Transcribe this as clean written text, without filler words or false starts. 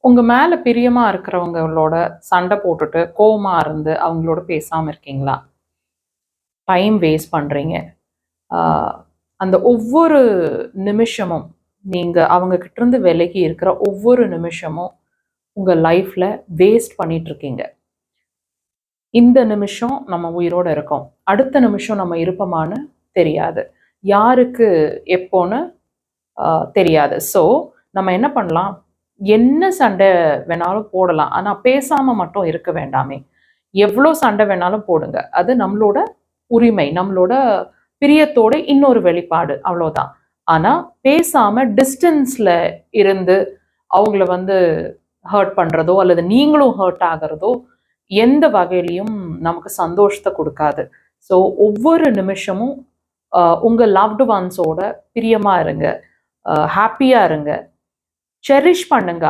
உங்க மேல பிரியமா இருக்கிறவங்களோட சண்டை போட்டுட்டு, கோவமா இருந்து அவங்களோட பேசாம இருக்கீங்களா? டைம் வேஸ்ட் பண்றீங்க. ஆ அந்த ஒவ்வொரு நிமிஷமும், நீங்க அவங்க கிட்டருந்து விலகி இருக்கிற ஒவ்வொரு நிமிஷமும், உங்க லைஃப்ல வேஸ்ட் பண்ணிட்டுருக்கீங்க. இந்த நிமிஷம் நம்ம உயிரோட இருக்கோம். அடுத்த நிமிஷம் நம்ம இருப்போமான்னு தெரியாது. யாருக்கு எப்போன்னு அ தெரியாது. ஸோ, நம்ம என்ன பண்ணலாம்? என்ன சண்டை வேணாலும் போடலாம். ஆனா, பேசாம மட்டும் இருக்க வேண்டாமே! எவ்ளோ சண்டை வேணாலும் போடுங்க. அது நம்மளோட உரிமை. நம்மளோட பிரியத்தோட இன்னொரு வெளிப்பாடு. அவ்வளோதான். ஆனா, பேசாம டிஸ்டன்ஸ்ல இருந்து அவங்கள வந்து ஹர்ட் பண்றதோ, அல்லது நீங்களும் ஹர்ட் ஆகுறதோ, எந்த வகையிலயும் நமக்கு சந்தோஷத்த குடுக்காது. ஸோ, ஒவ்வொரு நிமிஷமும் உங்க லவ்ட் ஒன்ஸோட பிரியமா இருங்க. ஹேப்பியா இருங்க. செரிஷ் பண்ணுங்க.